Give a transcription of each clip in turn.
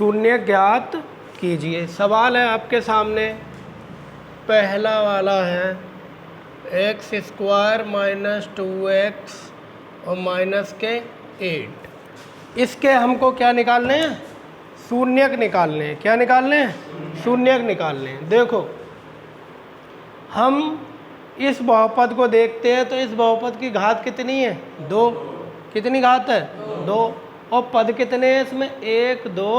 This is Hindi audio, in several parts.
शून्य ज्ञात कीजिए। सवाल है आपके सामने, पहला वाला है एक्स स्क्वायर माइनस 2x और माइनस के 8। इसके हमको क्या निकालने हैं? शून्यक निकालने हैं। क्या निकालने हैं? शून्यक निकालने हैं। देखो हम इस बहुपद को देखते हैं तो इस बहुपद की घात कितनी है? 2। कितनी घात है? 2। और पद कितने हैं इसमें? 1 2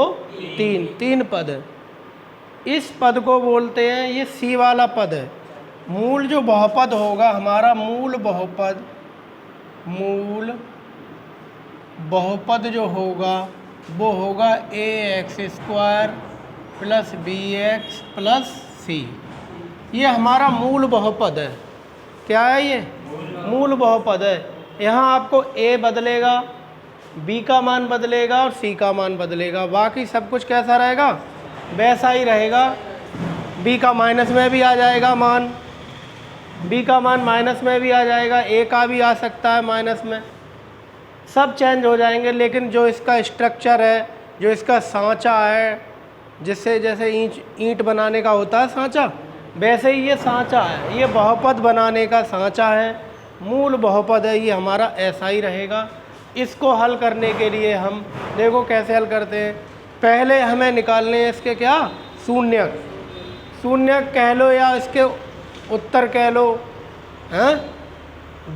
3, 3 पद है। इस पद को बोलते हैं, ये सी वाला पद है। मूल जो बहुपद होगा हमारा, मूल बहुपद जो होगा वो होगा ax square plus bx plus c। ये हमारा मूल बहुपद है। क्या है ये? मूल बहुपद है। यहाँ आपको a बदलेगा, b का मान बदलेगा और c का मान बदलेगा, बाकी सब कुछ कैसा रहेगा? वैसा ही रहेगा। b का माइनस में भी आ जाएगा मान, b का मान माइनस में भी आ जाएगा, a का भी आ सकता है माइनस में, सब चेंज हो जाएंगे। लेकिन जो इसका स्ट्रक्चर है, जो इसका सांचा है, जिससे जैसे ईंट बनाने का होता है सांचा, वैसे ही ये सांचा है। ये बहुपद बनाने का सांचा है, मूल बहुपद है, ये हमारा ऐसा ही रहेगा। इसको हल करने के लिए हम देखो कैसे हल करते हैं। पहले हमें निकालने हैं इसके क्या? शून्यक। शून्यक कह लो या इसके उत्तर कह लो, हैं?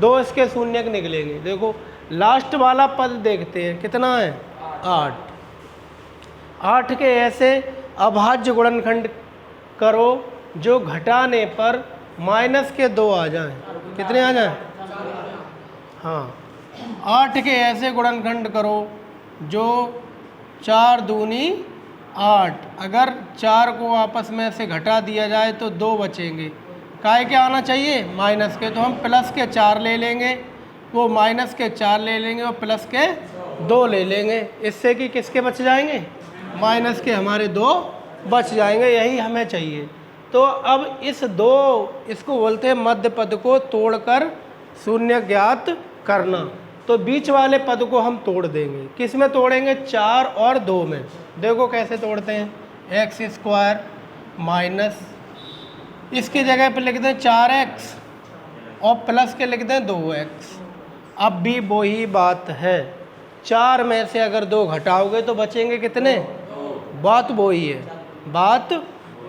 2 इसके शून्यक निकलेंगे। देखो लास्ट वाला पद देखते हैं, कितना है? 8। 8 के ऐसे अभाज्य गुणनखंड करो जो घटाने पर माइनस के 2 आ जाएं। कितने आ जाएं? हाँ, 8 के ऐसे गुणनखंड करो जो 4 दूनी 8। अगर 4 को आपस में से घटा दिया जाए तो 2 बचेंगे। काय के आना चाहिए? माइनस के। तो हम प्लस के 4 ले लेंगे, वो माइनस के 4 ले लेंगे और प्लस के 2 ले लेंगे। इससे कि किसके बच जाएंगे? माइनस के हमारे 2 बच जाएंगे। यही हमें चाहिए। तो अब इस 2, इसको बोलते हैं मध्य पद को तोड़कर शून्य ज्ञात करना। तो बीच वाले पद को हम तोड़ देंगे। किस में तोड़ेंगे? 4 और 2 में। देखो कैसे तोड़ते हैं। एक्स स्क्वायर माइनस, इसकी जगह पर लिख दें 4x और प्लस के लिख दें 2x। अब भी वही बात है, 4 में से अगर 2 घटाओगे तो बचेंगे कितने? बात वही है, बात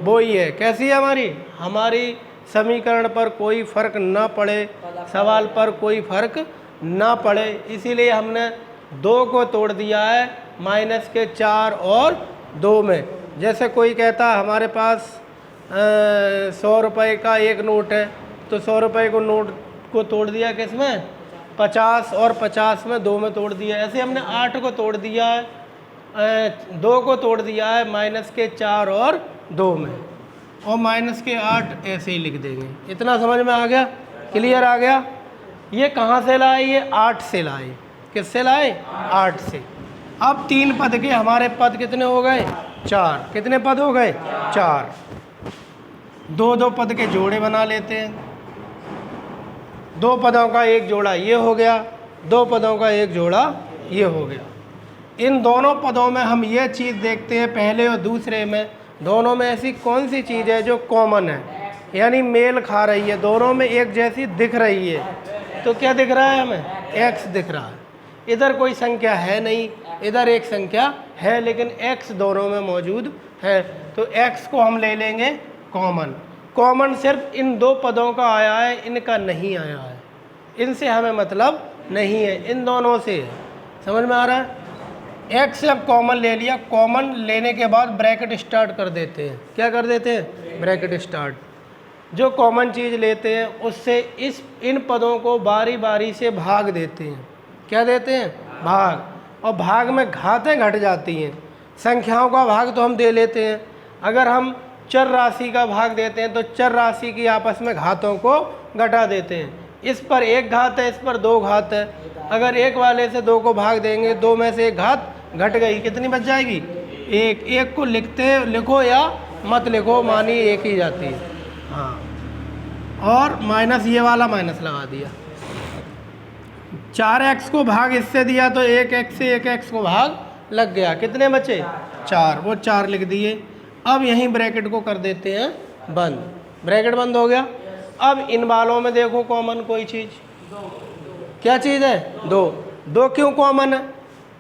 वही है। कैसी है हमारी समीकरण पर कोई फर्क ना पड़े, सवाल पर कोई फर्क ना पड़े, इसीलिए हमने 2 को तोड़ दिया है माइनस के 4 और 2 में। जैसे कोई कहता है हमारे पास 100 रुपये का एक नोट है, तो 100 रुपये को नोट को तोड़ दिया किस में? 50 और 50 में 2 में तोड़ दिया। ऐसे हमने 8 को तोड़ दिया है, 2 को तोड़ दिया है माइनस के 4 और 2 में, और माइनस के 8 ऐसे ही लिख देंगे। इतना समझ में आ गया? क्लियर आ गया? ये कहाँ से लाए? ये 8 से लाए। किससे लाए? 8 से। अब 3 पद के हमारे पद कितने हो गए? 4। कितने पद हो गए? 4। 2 पद के जोड़े बना लेते हैं। 2 पदों का एक जोड़ा ये हो गया, 2 पदों का एक जोड़ा ये हो गया। इन दोनों पदों में हम ये चीज़ देखते हैं, पहले और दूसरे में, दोनों में ऐसी कौन सी चीज़ है जो कॉमन है, यानी मेल खा रही है, दोनों में एक जैसी दिख रही है। तो क्या दिख रहा है हमें? x दिख रहा है। इधर कोई संख्या है नहीं, इधर एक संख्या है, लेकिन x दोनों में मौजूद है। तो x को हम ले लेंगे कॉमन। कॉमन सिर्फ इन 2 पदों का आया है, इनका नहीं आया है। इनसे हमें मतलब नहीं है, इन दोनों से है। समझ में आ रहा है? x से अब कॉमन ले लिया। कॉमन लेने के बाद ब्रैकेट स्टार्ट कर देते हैं। क्या कर देते हैं? Bracket start. जो कॉमन चीज़ लेते हैं उससे इन पदों को बारी बारी से भाग देते हैं। क्या देते हैं? भाग। और भाग में घातें घट जाती हैं। संख्याओं का भाग तो हम दे लेते हैं। अगर हम चर राशि का भाग देते हैं तो चर राशि की आपस में घातों को घटा देते हैं। इस पर 1 घात है, इस पर 2 घात है। अगर 1 वाले से 2 को भाग देंगे, 2 में से 1 घात घट गई, कितनी बच जाएगी? 1। 1 को लिखो या मत लिखो, मानी 1 ही जाती है। हाँ, और माइनस ये वाला माइनस लगा दिया। 4x को भाग इससे दिया तो 1x से 1x को भाग लग गया। कितने बचे? 4, वो 4 लिख दिए। अब यहीं ब्रैकेट को कर देते हैं बंद, ब्रैकेट बंद हो गया। अब इन वालों में देखो कॉमन कोई चीज़, क्या चीज़ है? 2। 2 क्यों कॉमन है?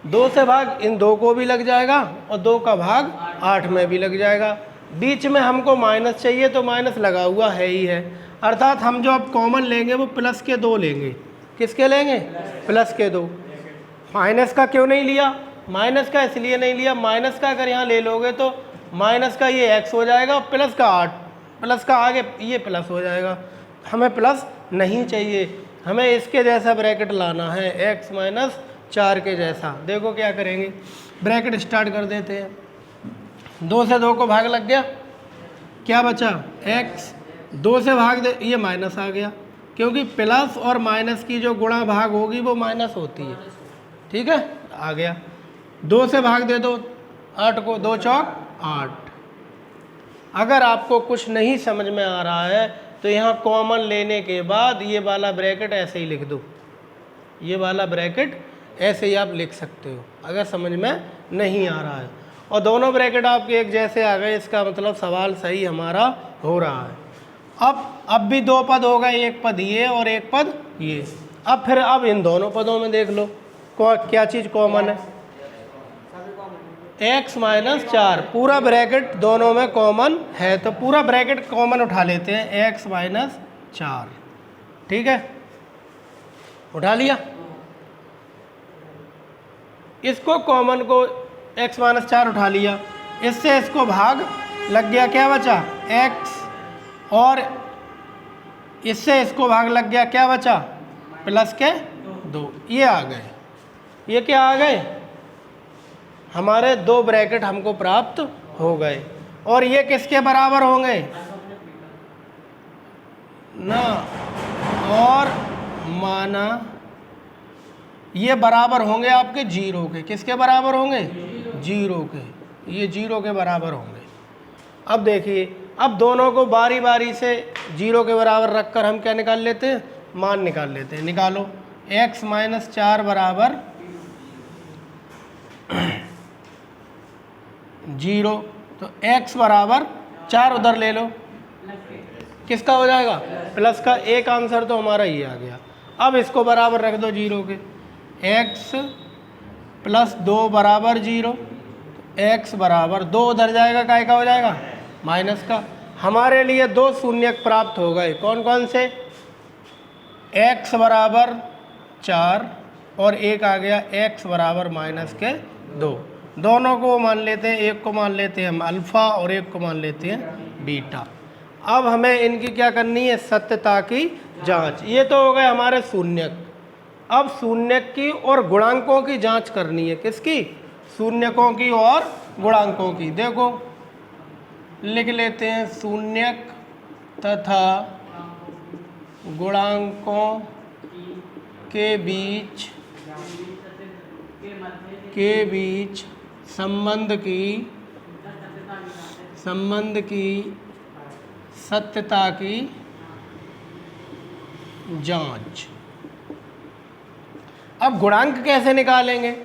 2 से भाग इन 2 को भी लग जाएगा और 2 का भाग 8 में भी लग जाएगा। बीच में हमको माइनस चाहिए तो माइनस लगा हुआ है ही है, अर्थात हम जो अब कॉमन लेंगे वो प्लस के 2 लेंगे। किसके लेंगे? प्लस के 2। माइनस का क्यों नहीं लिया? माइनस का इसलिए नहीं लिया, माइनस का अगर यहाँ ले लोगे तो माइनस का ये x हो जाएगा, प्लस का 8, प्लस का आगे ये प्लस हो जाएगा। हमें प्लस नहीं चाहिए, हमें इसके जैसा ब्रैकेट लाना है, x माइनस 4 के जैसा। देखो क्या करेंगे, ब्रैकेट स्टार्ट कर देते हैं। 2 से 2 को भाग लग गया, क्या बचा? x। 2 से भाग दे, ये माइनस आ गया, क्योंकि प्लस और माइनस की जो गुणा भाग होगी वो माइनस होती है। ठीक है, आ गया। 2 से भाग दे दो 8 को, 2 चौक 8। अगर आपको कुछ नहीं समझ में आ रहा है तो यहाँ कॉमन लेने के बाद ये वाला ब्रैकेट ऐसे ही लिख दो, ये वाला ब्रैकेट ऐसे ही आप लिख सकते हो अगर समझ में नहीं आ रहा है। और दोनों ब्रैकेट आपके एक जैसे आ गए, इसका मतलब सवाल सही हमारा हो रहा है। अब भी 2 पद हो गए, एक पद ये और एक पद ये। अब फिर अब इन दोनों पदों में देख लो क्या चीज़ कॉमन है? x माइनस 4, पूरा ब्रैकेट दोनों में कॉमन है, तो पूरा ब्रैकेट कॉमन उठा लेते हैं, x माइनस 4। ठीक है, उठा लिया। इसको कॉमन को x माइनस 4 उठा लिया, इससे इसको भाग लग गया, क्या बचा? x, और इससे इसको भाग लग गया, क्या बचा? प्लस के 2। ये आ गए, ये क्या आ गए? हमारे 2 ब्रैकेट हमको प्राप्त हो गए। और ये किसके बराबर होंगे ना? और माना ये बराबर होंगे आपके 0 के। किसके बराबर होंगे? 0 के। ये 0 के बराबर होंगे। अब देखिए, अब दोनों को बारी बारी से 0 के बराबर रखकर हम क्या निकाल लेते हैं? मान निकाल लेते हैं। निकालो, x माइनस 4 बराबर 0, तो x बराबर 4 उधर ले लो, किसका हो जाएगा? प्लस का। एक आंसर तो हमारा ये आ गया। अब इसको बराबर रख दो 0 के, x प्लस 2 बराबर 0, x बराबर 2 उधर जाएगा, काय का हो जाएगा? माइनस का। हमारे लिए 2 शून्यक प्राप्त हो गए, कौन कौन से? x बराबर 4 और एक आ गया x बराबर माइनस के 2। दोनों को मान लेते हैं, एक को मान लेते हैं हम अल्फ़ा और एक को मान लेते हैं बीटा। अब हमें इनकी क्या करनी है? सत्यता की जांच। ये तो हो गए हमारे शून्यक। अब शून्यक की और गुणांकों की जांच करनी है। किसकी? शून्यकों की और गुणांकों की। देखो लिख लेते हैं, शून्यक तथा गुणांकों के बीच संबंध की सत्यता की जांच। अब गुणांक कैसे निकालेंगे?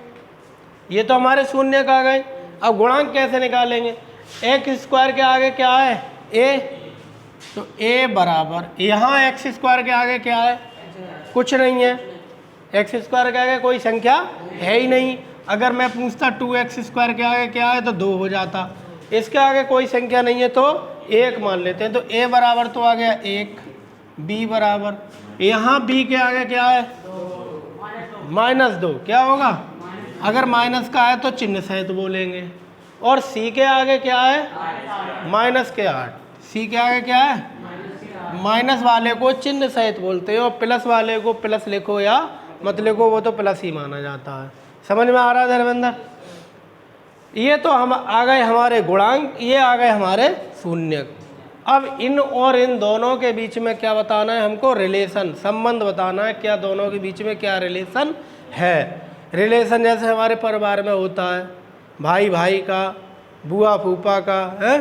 ये तो हमारे शून्यक आ गए। अब गुणांक कैसे निकालेंगे? एक्स स्क्वायर के आगे क्या है? a, तो a बराबर, यहाँ एक्स स्क्वायर के आगे क्या है? कुछ नहीं है। एक्स स्क्वायर के आगे कोई संख्या है ही नहीं। अगर मैं पूछता 2x स्क्वायर के आगे क्या है तो 2 हो जाता। इसके आगे कोई संख्या नहीं है तो 1 मान लेते हैं। तो a बराबर तो आ गया 1, b बराबर, यहाँ b के आगे क्या है? -2। क्या होगा? अगर माइनस का है तो चिन्ह सहित बोलेंगे। और c के आगे क्या है? -8। c के आगे क्या है? माइनस वाले को चिन्ह सहित बोलते हैं और प्लस वाले को प्लस लिखो या मत लिखो, वो तो प्लस ही माना जाता है। समझ में आ रहा है धर्मेंद्र? ये तो हम आ गए हमारे गुणांक, ये आ गए हमारे शून्यक। अब इन और इन दोनों के बीच में क्या बताना है हमको? रिलेशन, संबंध बताना है। क्या दोनों के बीच में क्या रिलेशन है? रिलेशन जैसे हमारे परिवार में होता है, भाई भाई का, बुआ फूफा का है,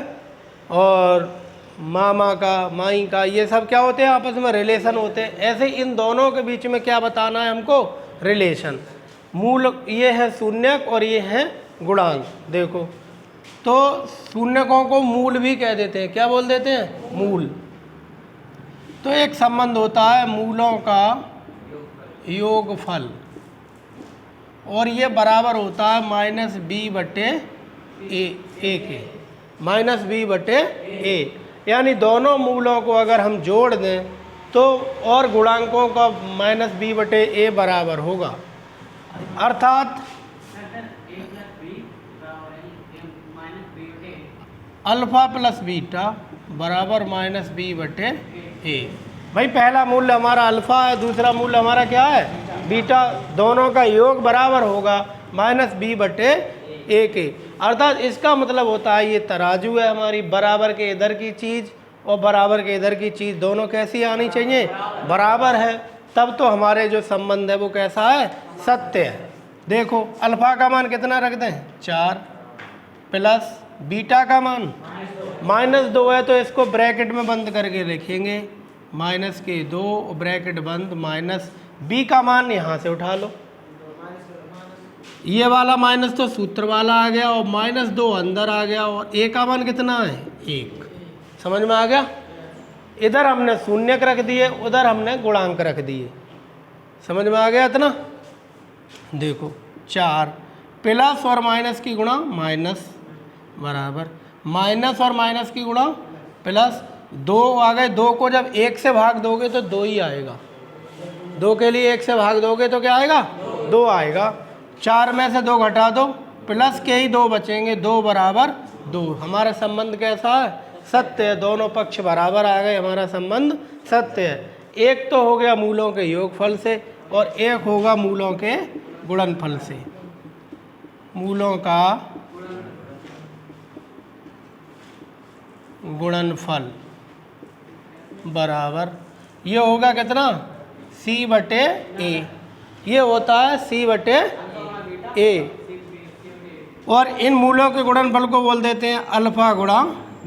और मामा का, माई का, ये सब क्या होते हैं? आपस में रिलेशन होते हैं। ऐसे इन दोनों के बीच में क्या बताना है हमको? रिलेशन। मूल ये है शून्यक और ये है गुणांक। देखो तो शून्यकों को मूल भी कह देते हैं। क्या बोल देते हैं? मूल। तो एक संबंध होता है मूलों का योगफल, और ये बराबर होता है माइनस बी बटे ए के, माइनस बी बटे ए। यानी दोनों मूलों को अगर हम जोड़ दें तो और गुणांकों का माइनस बी बटे ए बराबर होगा, अर्थात अल्फ़ा प्लस बीटा बराबर माइनस बी बटे ए। भाई पहला मूल्य हमारा अल्फ़ा है, दूसरा मूल्य हमारा क्या है? बीटा। दोनों का योग बराबर होगा माइनस बी बटे ए के। अर्थात इसका मतलब होता है ये तराजू है हमारी, बराबर के इधर की चीज़ और बराबर के इधर की चीज़ दोनों कैसी आनी चाहिए? बराबर है। तब तो हमारे जो संबंध है वो कैसा है? सत्य है। देखो अल्फ़ा का मान कितना रख दें? 4 प्लस बीटा का मान -2 है, तो इसको ब्रैकेट में बंद करके लिखेंगे -2 ब्रैकेट बंद, माइनस बी का मान यहाँ से उठा लो, ये वाला माइनस तो सूत्र वाला आ गया और -2 अंदर आ गया, और ए का मान कितना है? 1। समझ में आ गया? इधर हमने शून्यक रख दिए, उधर हमने गुणांक रख दिए। समझ में आ गया इतना? देखो 4 प्लस और माइनस की गुणा माइनस बराबर माइनस और माइनस की गुणा प्लस, 2 आ गए। 2 को जब 1 से भाग दोगे तो 2 ही आएगा। 2 के लिए 1 से भाग दोगे तो क्या आएगा? 2 आएगा। 4 में से 2 घटा दो, प्लस के ही 2 बचेंगे, 2 बराबर 2। हमारा संबंध कैसा है? सत्य है। दोनों पक्ष बराबर आ गए, हमारा संबंध सत्य है। एक तो हो गया मूलों के योगफल से और एक होगा मूलों के गुणनफल से। मूलों का गुणनफल बराबर ये होगा कितना? c बटे ए। ये होता है c बटे ए, और इन मूलों के गुणनफल को बोल देते हैं अल्फ़ा गुणा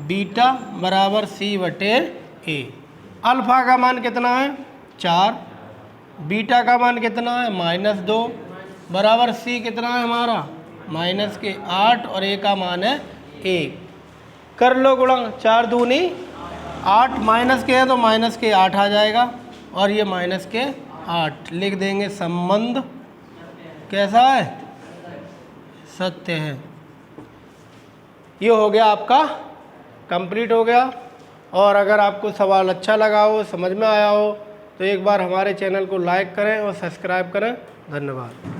बीटा बराबर c बटे ए। अल्फ़ा का मान कितना है? 4, बीटा का मान कितना है? -2 बराबर c कितना है हमारा? -8, और ए का मान है 1। कर लो गुणा, 4 दूनी 8, माइनस के है तो माइनस के 8 आ जाएगा, और ये माइनस के 8 लिख देंगे। संबंध कैसा है? सत्य है। ये हो गया आपका, कंप्लीट हो गया। और अगर आपको सवाल अच्छा लगा हो, समझ में आया हो, तो एक बार हमारे चैनल को लाइक करें और सब्सक्राइब करें। धन्यवाद।